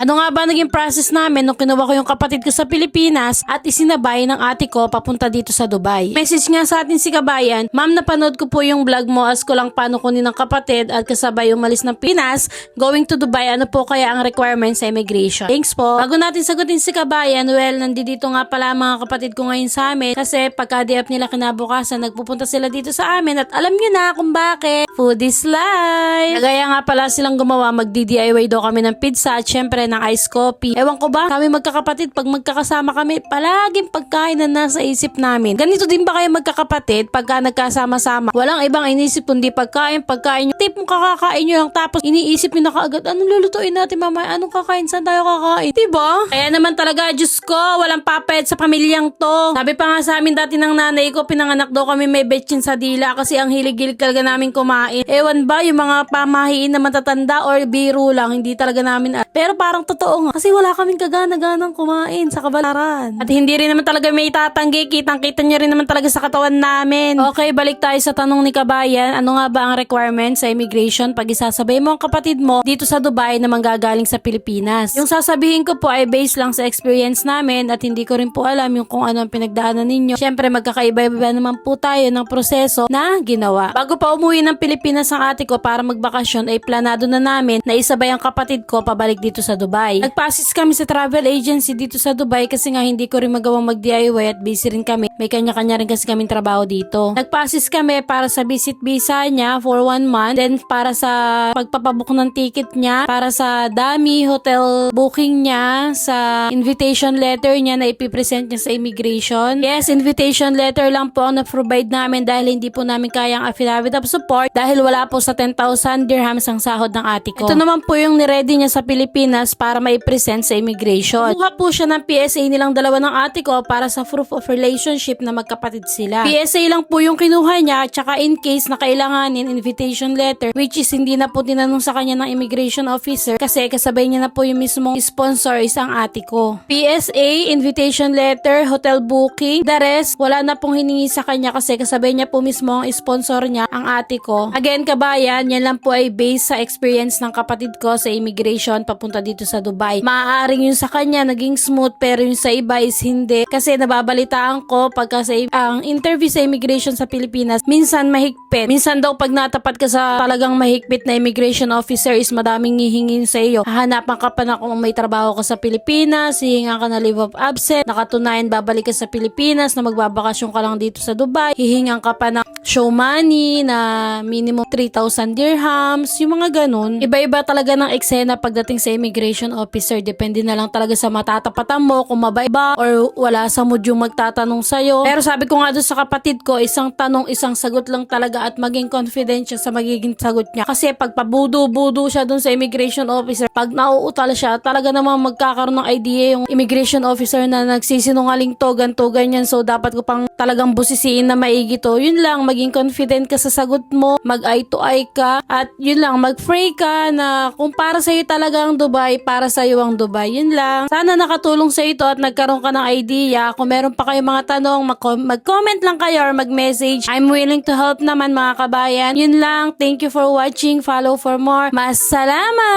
Ano nga ba naging process namin nung kinuha ko yung kapatid ko sa Pilipinas at isinabay ng ate ko papunta dito sa Dubai? Message nga sa atin si Kabayan, "Ma'am, napanood ko po yung vlog mo, as ko lang paano kunin ng kapatid at kasabay umalis ng Pinas, going to Dubai, ano po kaya ang requirements sa immigration?" Thanks po. Bago natin sagutin si Kabayan, well, nandito nga pala ang mga kapatid ko ngayon sa amin kasi pagka-DF nila kinabukasan, nagpupunta sila dito sa amin at alam nyo na kung bakit. Food is life! Nagaya nga pala silang gumawa, mag-DIY daw kami ng pizza at syempre ng ice coffee. Ewan ko ba, kami magkakapatid, pag magkakasama kami, palaging pagkain na nasa isip namin. Ganito din ba kayo magkakapatid pagka nagkasama-sama? Walang ibang inisip kundi pagkain nyo. Tip mo kakakain nyo lang tapos iniisip nyo na kaagad, anong lulutuin natin mamaya? Anong kakain? Saan tayo kakain? Diba? Kaya naman talaga, Diyos ko, walang papayat sa pamilyang to. Sabi pa nga sa amin dati ng nanay ko, pinanganak daw kami may betchin sa dila kasi ang hilig-hilig talaga namin kumain. Ewan ba, yung mga pamahiin na matatanda or biro lang, hindi talaga namin. Pero parang totoo nga kasi wala kaming kagana-ganang kumain sa kabalaran. At hindi rin naman talaga may itatanggi, kitang-kita nyo rin naman talaga sa katawan namin. Okay, balik tayo sa tanong ni Kabayan. Ano nga ba ang requirements sa immigration pag isasabay mo ang kapatid mo dito sa Dubai na manggagaling sa Pilipinas? Yung sasabihin ko po ay based lang sa experience namin at hindi ko rin po alam yung kung ano ang pinagdaanan ninyo. Siyempre magkakaiba-iba naman po tayo ng proseso na ginawa. Bago pa umuwi ng Pilipinas ang ate ko para magbakasyon ay planado na namin na isabay ang kapatid ko pabalik dito sa Dubai. Nagpasis kami sa travel agency dito sa Dubai kasi nga hindi ko rin magawang mag-DIY at busy rin kami. May kanya-kanya rin kasi kaming trabaho dito. Nagpasis kami para sa visit visa niya for 1 month, then para sa pagpapabook ng ticket niya, para sa dami hotel booking niya, sa invitation letter niya na ipipresent niya sa immigration. Yes, invitation letter lang po ang na-provide namin dahil hindi po namin kayang affidavit of support dahil wala po sa 10,000 dirhams ang sahod ng ate ko. Ito naman po yung niready niya sa Pilipinas para mai-present sa immigration. Kumuha po siya ng PSA nilang dalawa ng ate ko para sa proof of relationship na magkapatid sila. PSA lang po yung kinuha niya at saka in case na kailanganin invitation letter, which is hindi na po tinanong sa kanya ng immigration officer kasi kasabay niya na po yung mismong sponsor isang ate ko. PSA, invitation letter, hotel booking, the rest wala na pong hiningi sa kanya kasi kasabay niya po mismo ang sponsor niya ang ate ko. Again, Kabayan, yan lang po ay based sa experience ng kapatid ko sa immigration papunta dito sa Dubai. Maaaring yung sa kanya naging smooth pero yung sa iba is hindi kasi nababalitaan ko pagka sa ang interview sa immigration sa Pilipinas minsan mahigpit. Minsan daw pag natapat ka sa talagang mahigpit na immigration officer is madaming hihingin sa iyo. Hahanapan ka pa na kung may trabaho ka sa Pilipinas, hihingan ka na leave of absence, nakatunayan babalik ka sa Pilipinas na magbabakasyon ka lang dito sa Dubai, hihingan ka pa ng show money na minimum 3,000 dirhams, yung mga ganun. Iba-iba talaga ng eksena pagdating sa immigration officer. Depende na lang talaga sa matatapatan mo kung mabait ba or wala sa mood yung magtatanong sa'yo. Pero sabi ko nga doon sa kapatid ko, isang tanong, isang sagot lang talaga at maging confident siya sa magiging sagot niya. Kasi pag pabudo-budo siya doon sa immigration officer, pag nauutal siya, talaga namang magkakaroon ng idea yung immigration officer na nagsisinungaling to, ganto, ganyan. So dapat ko pang talagang busisiin na maigi to. Yun lang, maging confident ka sa sagot mo, mag-eye to eye ka, at yun lang, mag-pray ka na kung para sa'yo talaga ang Dubai, para sa'yo ang Dubai. Yun lang. Sana nakatulong sa ito at nagkaroon ka ng idea. Kung meron pa kayong mga tanong, mag-comment lang kayo or mag-message. I'm willing to help naman mga kabayan. Yun lang. Thank you for watching. Follow for more. Masalama!